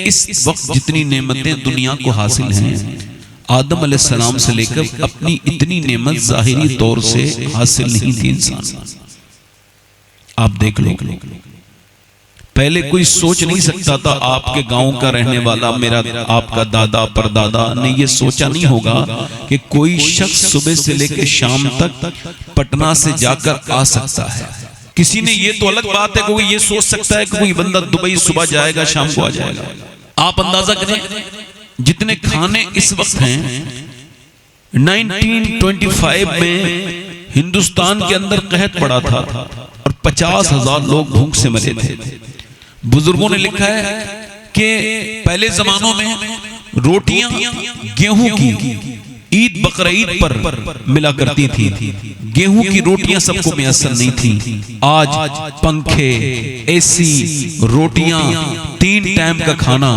इस वक्त जितनी नेमतें दुनिया को हासिल हैं, आदम अलैहिस्सलाम से लेकर अपनी इतनी नेमत जाहिरी तौर से हासिल नहीं थी इंसान। आप देख लो, पहले कोई सोच नहीं सकता था आपके गांव का रहने वाला, मेरा आपका दादा परदादा ने ये सोचा नहीं होगा कि कोई शख्स सुबह से लेकर शाम तक पटना से जाकर आ सकता है। किसी ने ये तो अलग बात है, कोई ये सोच सकता है कि कोई बंदा दुबई सुबह जाएगा शाम को आ जाएगा। आप अंदाजा करें जितने खाने इस वक्त हैं, 1925 में हिंदुस्तान के अंदर कहत पड़ा था और 50,000 लोग भूख से मरे थे। बुजुर्गों ने लिखा है कि पहले जमानों में रोटियां गेहूं की ईद बकरीद पर मिला करती थी। गेहूं की रोटियां सबको मैसर नहीं थी। आज पंखे, एसी, रोटियां, 3 टाइम का खाना,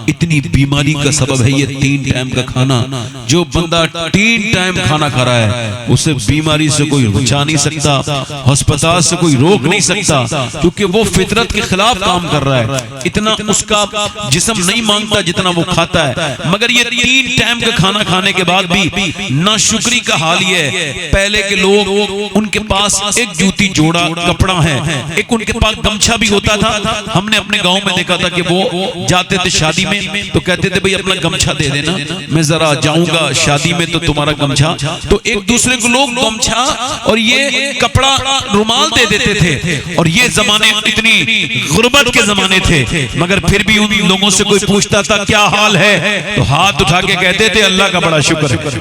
इतनी बीमारी का सबब है ये 3 टाइम का खाना। जो बंदा 3 टाइम खाना खा रहा है उसे बीमारी से कोई बचा नहीं सकता, अस्पताल से कोई रोक नहीं सकता, क्योंकि वो फितरत के खिलाफ काम कर रहा है। इतना उसका जिस्म नहीं मांगता जितना वो खाता है। मगर ये 3 टाइम का खाना खाने के बाद भी नाशुक्री का हाल ये है। पहले के लोग, उनके पास एक जूती जोड़ा कपड़ा है, एक उनके पास गमछा भी होता था। हमने अपने गांव में देखा था कि वो जाते थे शादी में तो कहते थे भाई अपना गमछा दे देना, मैं जरा जाऊंगा शादी में तो तुम्हारा गमछा। तो एक दूसरे को लोग गमछा और ये कपड़ा रुमाल दे देते थे। और ये जमाने इतनी गुर्बत के जमाने थे, मगर फिर भी उन लोगों से कोई पूछता था क्या हाल है तो हाथ उठा के कहते थे अल्लाह का बड़ा शुक्र है।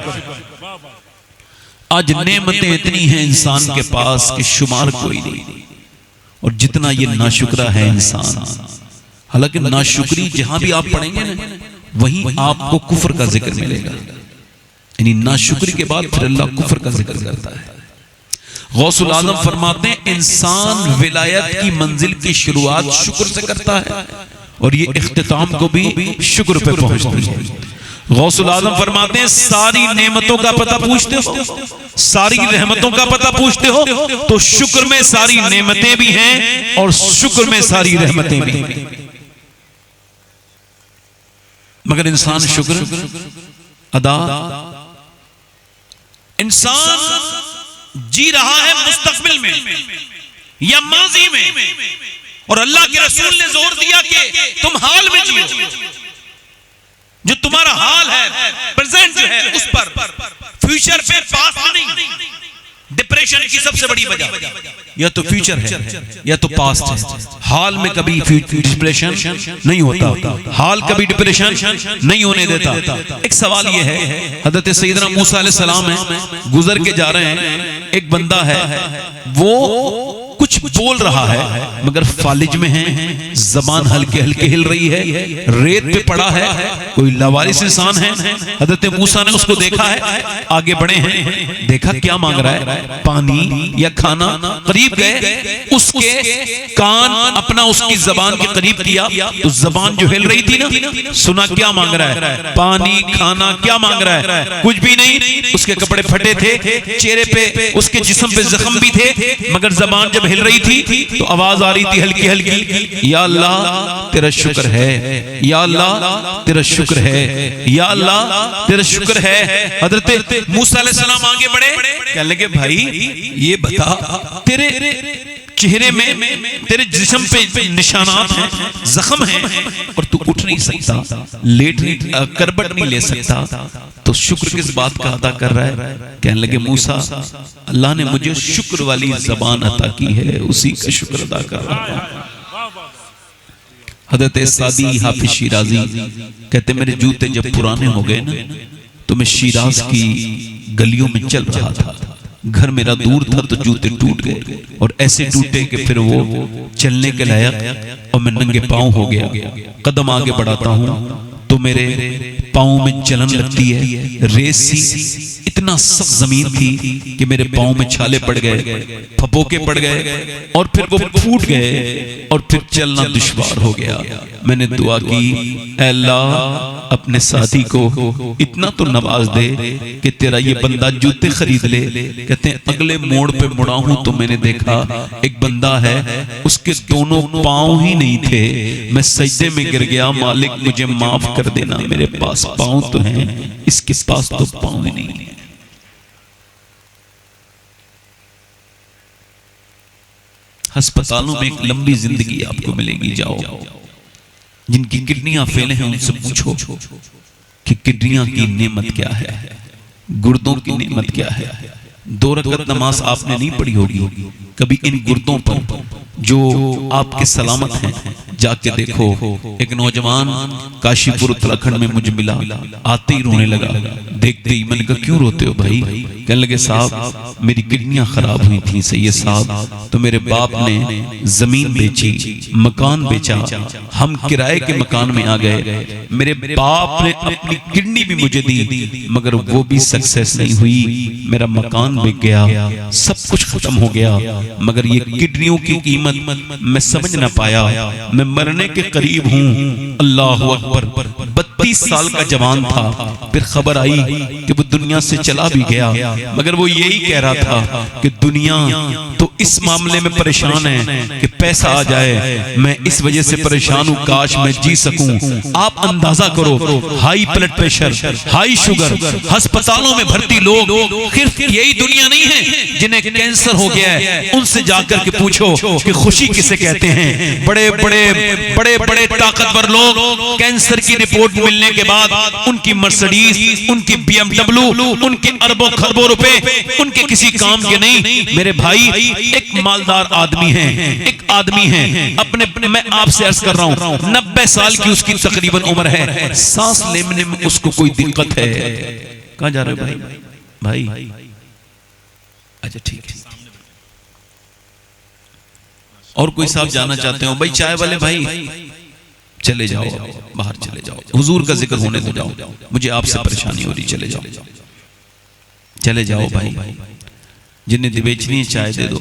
आज नेमतें इतनी हैं इंसान के पास कि शुमार कोई नहीं, और जितना ये नाशुक्रा है इंसान। हालांकि नाशुक्री जहां भी आप पढ़ेंगे ना वहीं आपको कुफ्र का जिक्र मिलेगा। यानी नाशुक्री के बाद फिर अल्लाह कुफ्र का जिक्र करता है। गौसुल आजम फरमाते हैं इंसान विलायत की मंजिल की शुरुआत शुक्र से करता है और ये इख्तिताम को भी शुक्र पे पहुंचती है। गौसुल आजम फरमाते हैं सारी नेमतों का पता पूछते हो, सारी रहमतों का पता पूछते हो तो शुक्र में सारी नेमतें भी हैं और शुक्र में सारी रहमतें भी हैं। मगर इंसान शुक्र अदा, इंसान जी रहा है मुस्तकबिल में या माजी में, और अल्लाह के रसूल ने जोर दिया कि तुम हाल में जियो। जो तुम्हारा हाल है प्रेजेंट जो है उस पर, फ्यूचर पे, पास्ट नहीं। डिप्रेशन की सबसे बड़ी वजह या तो फ्यूचर है या तो पास्ट है। हाल में कभी डिप्रेशन नहीं होता, हाल कभी डिप्रेशन नहीं होने देता। एक सवाल यह है, हजरत सैयदना मूसा अलैहिस्सलाम है, गुजर के जा रहे हैं, एक बंदा है वो कुछ बोल रहा है मगर फालिज में है, जबान हल्के हल्के हिल रही है, रेत पे पड़ा है, कोई लावारिस इंसान है। हजरत मूसा ने उसको देखा है, आगे बढ़े हैं, देखा क्या मांग रहा है, पानी या खाना। करीब गए, उसके कान अपना उसकी जबान के करीब किया तो जबान जो हिल रही थी ना, सुना क्या मांग रहा है, पानी, खाना, क्या मांग रहा है, कुछ भी नहीं। उसके कपड़े फटे थे, चेहरे पे उसके जिस्म पे जख्म भी थे, मगर जबान जब हिल रही थी तो आवाज आ रही थी हल्की हल्की, या अल्लाह तेरा शुक्र है, या अल्लाह तेरा शुक्र है, या अल्लाह तेरा शुक्र है। हजरत मूसा अलैहिस्सलाम आगे बढ़े, कहने लगे भाई ये बता, तेरे चेहरे में, तेरे जिस्म पे निशानात हैं, जख्म हैं, और तू उठ नहीं सकता, लेट नहीं, करबट नहीं ले सकता, तो शुक्र किस बात का अदा कर रहा है? कहने लगे मूसा अल्लाह ने मुझे शुक्र वाली जबान अता की है, उसी का शुक्र अदा कर रहा हूं। हजरत सादी हाफिज शिराजी कहते मेरे जूते जब पुराने हो गए ना तो मैं शिराज की गलियों में चल रहा था, घर मेरा दूर था तो जूते टूट गए और ऐसे टूटे कि फिर वो चलने के लायक, और मैं नंगे पांव हो गया। कदम आगे बढ़ाता हूं तो मेरे पांव में जलन लगती है, रेत सी, इतना सख्त जमीन थी कि मेरे पांव में छाले पड़ गए, फपोके पड़ गए और फिर वो फूट गए और फिर चलना दुश्वार हो गया। मैंने दुआ की, ऐ अल्लाह अपने साथी को इतना तो नवाज दे कि तेरा ये बंदा जूते खरीद ले। कहते हैं अगले मोड़ पे मुड़ा हूं तो मैंने देखा एक बंदा है, उसके दोनों पांव ही नहीं थे। मैं सजदे में गिर गया, मालिक मुझे माफ कर देना, मेरे पास पांव तो हैं, इसके पास तो पांव ही नहीं। अस्पतालों में एक लंबी जिंदगी आपको मिलेगी। जाओ, जिनकी किडनियां फेल हैं उनसे पूछो कि किडनियां की नेमत क्या है, गुर्दों की नेमत क्या है। 2 रकात नमाज आपने नहीं पढ़ी होगी कभी, इन गुर्दों पर जो आपके सलामत हैं जाके देखो। एक नौजवान काशीपुर उत्तराखंड में मुझे मिला, आते ही रोने लगा। देखते ही मैंने कहा क्यों रोते हो भाई? कहने लगे साहब मेरी किडनियां खराब हुई थी सैयद साहब, तो मेरे बाप ने जमीन बेची, मकान बेचा, हम किराए के मकान में आ गए। मेरे बाप ने अपनी किडनी भी मुझे दी मगर वो भी सक्सेस नहीं हुई, मेरा मकान बिक गया, सब कुछ खत्म हो गया, मगर ये किडनियों की कीमत मैं समझ ना पाया। मैं मरने के करीब हूँ। अल्लाह अकबर। 32 साल का जवान था, फिर खबर आई कि वो दुनिया से चला भी गया, मगर वो यही कह रहा था कि दुनिया तो इस मामले में परेशान है कि पैसा आ जाए, मैं इस वजह से परेशान हूँ, काश मैं जी सकूं। आप अंदाजा करो, high blood pressure, high sugar, अस्पतालों में भर्ती लोग। सिर्फ यही दुनिया नहीं है जिन्हें कैंसर हो गया है, उनसे जाकर के पूछो कि खुशी किसे कहते हैं। बड़े बड़े ताकतवर लोग कैंसर की रिपोर्ट मिलने के बाद उनकी मर्सिडीज, उनकी BMW, उनके अरबों खरबों रुपए उनके किसी काम के नहीं। मेरे भाई एक मालदार आदमी है, एक आदमी है अपने, मैं आपसे अर्ज कर रहा हूं 90 साल की उसकी तकरीबन उम्र है, सांस लेने में उसको कोई दिक्कत है। कहां जा रहे हो भाई? अच्छा ठीक है। और कोई साहब जाना चाहते हो? भाई चाय वाले भाई चले जाओ, बाहर चले जाओ, हुजूर का जिक्र होने तो जाओ, मुझे आपसे परेशानी हो रही, चले जाओ, चले जाओ भाई। जिन्हें बेचनी है चाय दे दो,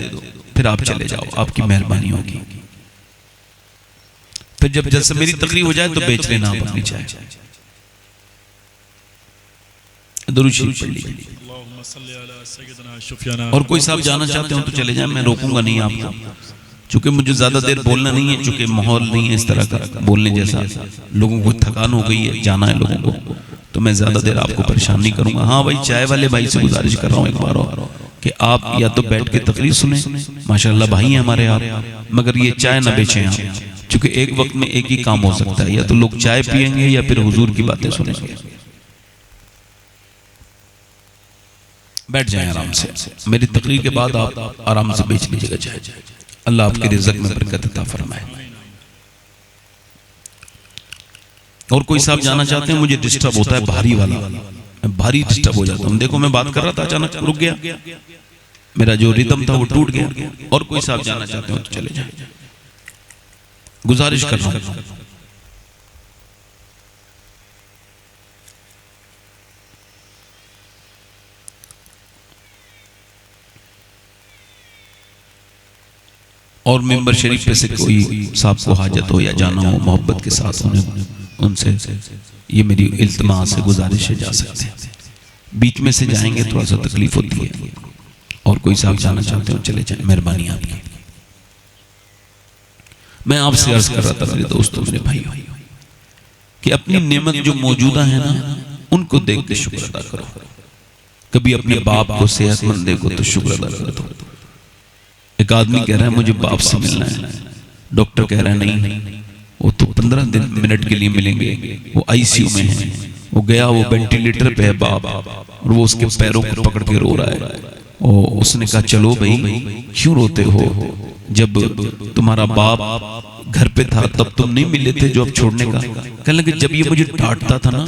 फिर आप चले जाओ, आपकी मेहरबानी होगी। फिर जब जैसे मेरी तकरीर हो जाए तो बेच लेना आप अपनी चाय। दुरूद शरीफ पढ़ लीजिए। और कोई साहब जाना चाहते हो तो चले जाए, मैं रोकूंगा नहीं आपको, चूंकि मुझे ज्यादा देर बोलना नहीं है, चूंकि माहौल नहीं है इस तरह का बोलने जैसा, लोगों को थकान हो गई है, जाना है लोगों को, तो मैं ज्यादा देर आपको परेशान नहीं करूंगा। हाँ भाई चाय वाले भाई से गुजारिश कर रहा हूँ एक बार और कि आप या तो बैठ के तकरीर सुने, माशाल्लाह भाई हैं हमारे आप, मगर ये चाय ना बेचें आप, चूंकि एक वक्त में एक ही काम हो सकता है, या तो लोग चाय पियेंगे या फिर हुजूर की बातें सुनेंगे। बैठ जाएं आराम से, मेरी तकरीर के बाद आप आराम से बेच लीजिएगा चाय। अल्लाह आपके रिज़्क़ में बरकत अता फरमाए। और कोई साहब जाना चाहते हैं, मुझे डिस्टर्ब होता है भारी वाला, मैं भारी डिस्टर्ब हो जाता हूं। देखो मैं बात कर रहा था, अचानक रुक गया, मेरा जो रिदम था वो टूट गया। और कोई साहब जाना चाहते हो तो चले जाए, गुजारिश कर रहा हूं। और मेंबर शरीफ पे से कोई साहब को हाजत हो या जाना हो, मोहब्बत के साथ उनसे ये मेरी इल्तिमा से गुजारिश है, जा सकते हैं। बीच में से जाएंगे थोड़ा सा तकलीफ होती है। और कोई साहब जाना चाहते हो चले जाए, मेहरबानी आपकी। मैं आपसे अर्ज कर रहा था मेरे दोस्तों, मेरे भाइयों, कि अपनी नेमत जो मौजूदा है ना, उनको देख के शुक्र अदा करो। कभी अपने बाप को, सेहतमंद देखो तो शुक्र अदा कर दो। एक आदमी कह रहा है मुझे बाप से मिलना है, डॉक्टर कह रहा है नहीं, वो तो 15 मिनट के लिए मिलेंगे, वो आईसीयू में है, वो गया, वो वेंटिलेटर पे है बाप, और वो उसके पैरों को पकड़ के रो रहा है। और उसने कहा चलो भाई, क्यों रोते हो, जब तुम्हारा बाप घर पे था तब तुम नहीं मिले थे जो अब छोड़ने का। कहने लगे जब ये मुझे डांटता था ना,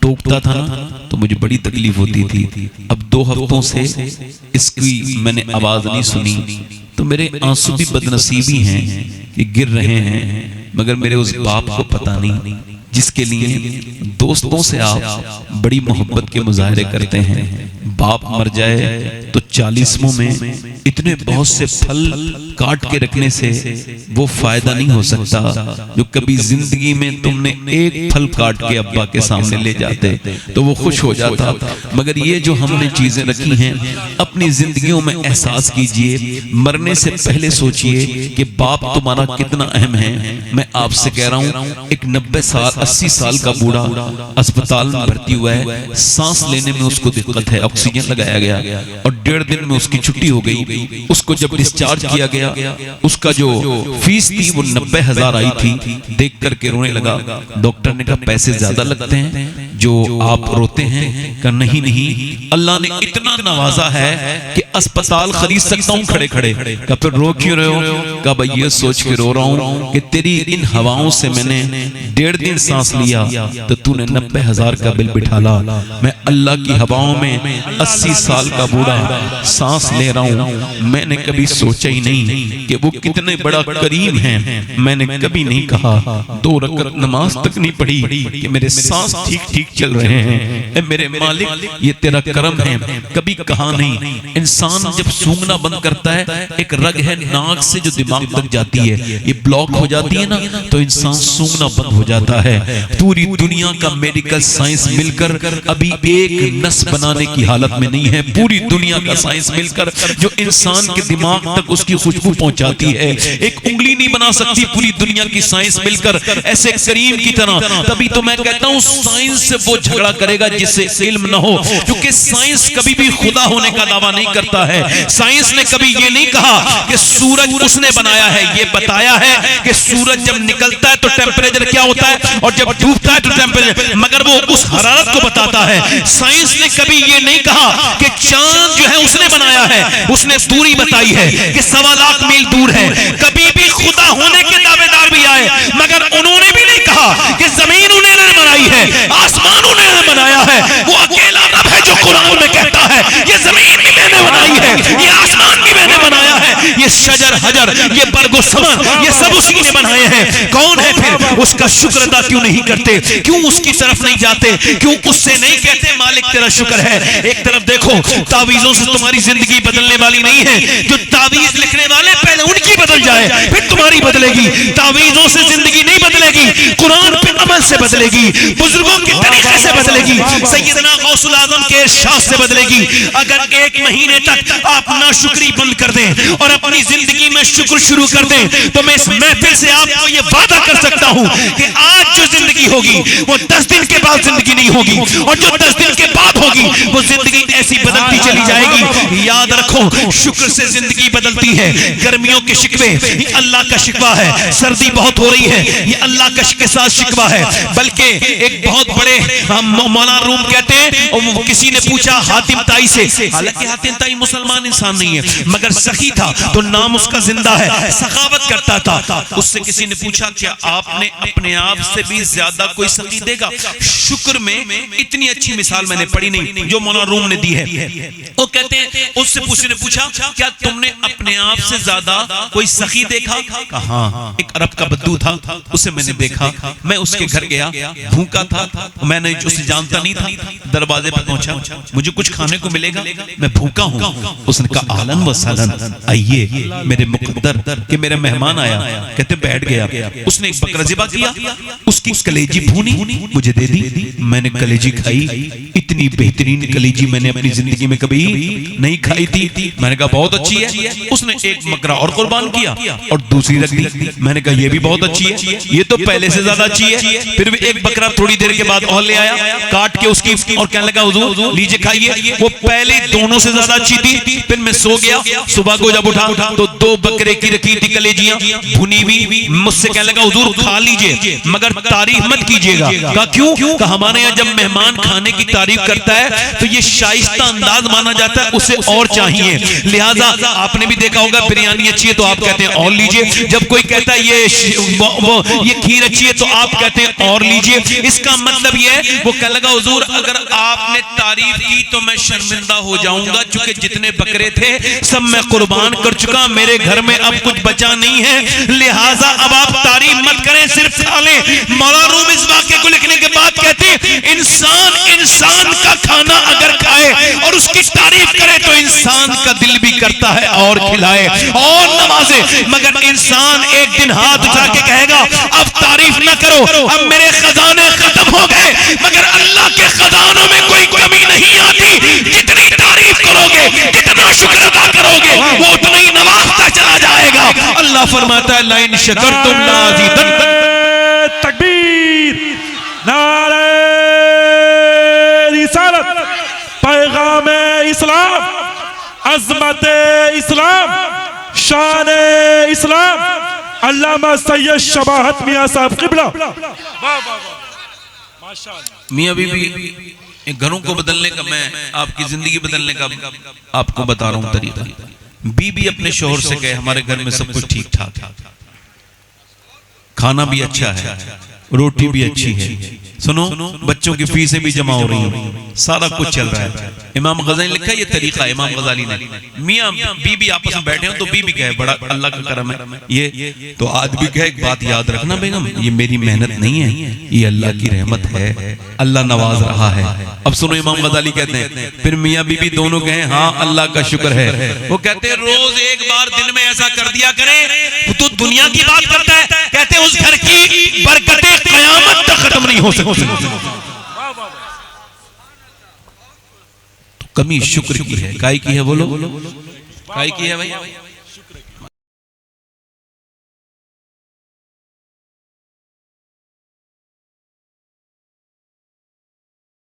टोकता था ना, तो मुझे बड़ी तकलीफ होती थी। अब 2 हफ्तों से इसकी मैंने आवाज नहीं सुनी, तो मेरे आंसू भी बदनसीबी हैं कि गिर रहे हैं, मगर मेरे उस बाप को पता नहीं जिसके लिए दोस्तों से आप बड़ी मोहब्बत के मुजाहरे करते हैं। बाप मर जाए तो 40वां में इतने बहुत से फल काट के रखने से वो फायदा नहीं हो सकता जो कभी जिंदगी में तुमने एक फल काट के अब्बा के सामने ले जाते तो वो खुश हो जाता। मगर ये जो हमने चीजें रखी हैं, अपनी जिंदगियों में एहसास कीजिए, मरने से पहले सोचिए कि बाप तुम्हारा कितना अहम है। मैं आपसे कह रहा हूं, एक 90 साल 80 साल का बूढ़ा अस्पताल में भर्ती हुआ है, सांस लेने में उसको दिक्कत है, ऑक्सीजन लगाया गया और 1.5 दिन में उसकी छुट्टी हो गई। उसको जब डिस्चार्ज किया गया, उसका जो फीस थी वो 90,000 आई थी। देख करके रोने लगा। डॉक्टर ने कहा पैसे ज्यादा लगते हैं जो आप रोते हैं। कहा नहीं नहीं, अल्लाह ने इतना नवाजा है कि अस्पताल खरीद सकता हूं खड़े खड़े। कहा फिर रो क्यों रहे हो? कहा भाई ये सोच के रो रहा हूं कि तेरी इन हवाओं से मैंने 1.5 दिन सांस लिया तो तूने 90,000 का बिल बिठाला। मैं अल्लाह की हवाओं में 80 साल का बूढ़ा सांस ले रहा हूं। मैंने कभी सोचा ही नहीं कि वो कितने बड़ा करीम है। मैंने कभी नहीं कहा 2 रकात नमाज तक नहीं पढ़ी कि मेरे सांस ठीक ठीक चल रहे हैं। मेरे मालिक ये तेरा करम है। कभी कहा नहीं। इंसान जब सूंघना बंद करता है, एक रग है नाक से जो दिमाग तक जाती है, ये ब्लॉक हो जाती है ना, तो इंसान सूंघना बंद हो जाता है। पूरी दुनिया का मेडिकल साइंस मिलकर अभी एक नस बनाने की हालत में नहीं है। पूरी दुनिया का साइंस मिलकर जो इंसान के दिमाग तक उसकी खुशबू पहुंचाती है, एक उंगली नहीं बना सकती पूरी दुनिया की साइंस मिलकर ऐसे करीम की तरह। तभी तो मैं कहता हूं साइंस से वो झगड़ा करेगा जिससे इल्म न हो, क्योंकि साइंस कभी भी खुदा होने का दावा नहीं करता है। साइंस ने कभी ये नहीं कहा कि सूरज उसने बनाया है। ये बताया है कि सूरज जब निकलता है तो टेम्परेचर क्या होता है और जब डूबता है तो टेम्परेचर, मगर वो उस हरारत को बताता है। साइंस ने कभी ये नहीं कहा कि चांद जो है उसने बनाया है, उसने दूरी बताई है कि 1.25 लाख मील दूर है। कभी भी खुदा होने के दावेदार भी आए, मगर उन्होंने भी नहीं कहा कि जमीन उन्होंने बनाई है, आसमान उन्होंने बनाया है। वो अकेला रब है जो कुरान में कहता है ये जमीन भी मैंने बनाई है, ये आसमान भी मैंने बनाया है, ये शजर हजर, ये बरगो समर, ये सब उसी ने बनाए हैं। कौन है फिर उसका शुक्र अदा क्यों नहीं करते? क्यों उसकी तरफ नहीं जाते? क्यों उससे नहीं कहते मालिक तेरा शुक्र है? एक तरफ देखो, तावीजों से तुम्हारी जिंदगी बदलने वाली नहीं है। जो तावीज लिखने वाले पहले उनकी बदल जाए फिर तुम्हारी बदलेगी। तावीजों से जिंदगी नहीं बदलेगी, कुरान पे अमल से बदलेगी, बुजुर्गों के तरीके से बदलेगी, सैयदना गौसुल आजम के इरशाद से बदलेगी। अगर 1 महीने तक आप नाशुक्री बंद कर दें और अपनी जिंदगी में शुक्र शुरू कर दें, तो मैं इस महफिल से आपको ये वादा कर सकता हूं कि आज जो जिंदगी होगी वो 10 दिन के बाद जिंदगी नहीं होगी, और जो 10 दिन के बाद होगी वो जिंदगी ऐसी बदलती चली जाएगी। याद रखो, शुक्र से जिंदगी बदलती है। गर्मियों के शिकवे ये अल्लाह का शिकवा है, सर्दी बहुत हो रही है ये अल्लाह के साथ शिकवा है। बल्कि एक बहुत बड़े मौलाना रूम कहते हैं, किसी ने पूछा हातिम ताई से, हालांकि हातिम ताई मुसलमान इंसान नहीं है मगर सखी था तो नाम उसका जिंदा है, सखावत करता था। उससे किसी ने पूछा क्या आपने अपने आप से भी ज्यादा कोई सखी देगा? शुक्र में इतनी अच्छी मिसाल मैंने पढ़ी नहीं जो मौलाना रूम ने दी है। वो कहते हैं, उससे किसी ने पूछा क्या तुमने अपने आप से ज्यादा कोई सखी देखा? कहा एक अरब का बद्दू था, उसे मैंने देखा। मैं उसके घर गया, भूखा था, मैंने उसे जानता नहीं था। दरवाजे पर पहुंचा, मुझे कुछ खाने को मिलेगा, मैं भूखा हूं। उसने कहा आहलन व सहलन, आइए मेरे मुकद्दर कि मेरे मेहमान आया। कहते बैठ गया। उसने एक बकरा ज़िबा किया, उसकी कलेजी भूनी मुझे दे दी। मैंने कलेजी खाई, इतनी बेहतरीन कलेजी मैंने अपनी जिंदगी में कभी नहीं खाई थी। मैंने कहा बहुत अच्छी है। उसने एक बकरा और कुर्बान किया और दूसरी रख दी। मैंने कहा ये भी बहुत अच्छी है, ये तो पहले से ज्यादा अच्छी है। फिर भी एक बकरा थोड़ी देर के बाद और ले आया, काट के उसकी और कहने लगा हुजूर लीजिए खाइए। वो पहले दोनों से ज्यादा अच्छी थी। फिर मैं सो गया, सुबह को जब उठा तो 2 बकरे की रखी थी कलेजियां भुनी हुई। मुझसे कहने लगा हुजूर खा लीजिए मगर तारीफ मत कीजिएगा। कहा क्यों? कहा हमारे यहाँ जब मेहमान खाने की तारीफ करता है तो ये शाइस्ता अंदाज माना जाता है, उसे और चाहिए। लिहाजा आपने भी देखा होगा बिरयानी अच्छी है तो आप कहते हैं और लीजिए। जब कोई कहता है ये खीर अच्छी है तो आप कहते हैं और लीजिए। इसका मतलब ये है, वो कहने लगा हुजूर अगर आपने तारीफ की तो मैं शर्मिंदा हो जाऊंगा, क्योंकि जितने बकरे थे सब मैं कुर्बान कर चुका, मेरे घर में अब कुछ बचा नहीं है। लिहाजा अब आप तारीफ मत करें, सिर्फ खा लें। मौलाना रूम इस वाक्य को लिखने के बाद कहते हैं इंसान का खाना अगर खाए और उसकी तारीफ करे तो इंसान का दिल भी करता लगता है और खिलाए और नवाजे, मगर इंसान एक दिन हाथ उठा के कहेगा अब तारीफ ना करो, अब मेरे खजाने खत्म हो गए, मगर अल्लाह के खजानों में कोई कमी नहीं आती। जितनी तारीफ करोगे, जितना शुक्र अदा करोगे, वो उतना ही नवाजता चला जाएगा। अल्लाह फरमाता है लाइन शकरतुम लाज़ीदन्नकुम। तकबीर, नारे रिसालत, पैगाम इस्लाम, अज़मत इस्लाम, शान इस्लाम, अल्लामा सैयद शबाहत मियां साहब क़िबला। मियां बीबी घरों को बदलने का, मैं आपकी जिंदगी बदलने का आपको बता रहा हूं तरीका। बीबी अपने शोहर से कहे हमारे घर में सब कुछ ठीक ठाक है, खाना भी अच्छा है, रोटी भी अच्छी है, सुनो बच्चों की फीसें भी जमा हो रही हैं, सारा कुछ चल रहा है। इमाम गज़ाली ने लिखा, ये तरीका इमाम गज़ाली ने, मियां बीबी आपस में बैठे हो तो बीबी कहे बड़ा अल्लाह का करम है ये, तो आदमी कहे एक बात याद रखना बेगम, ये मेरी मेहनत नहीं है, ये अल्लाह की रहमत है, अल्लाह नवाज रहा है। अब सुनो इमाम गज़ाली कहते हैं फिर मियां बीबी दोनों कहे हाँ अल्लाह का शुक्र है। वो कहते हैं रोज एक बार दिन में ऐसा कर दिया करे तो दुनिया की बात करता है, कहते उस घर की बरकतें क़यामत तक खत्म नहीं हो सकती। तो कमी शुक्र की है, काय की है, बोलो काय की है भाई?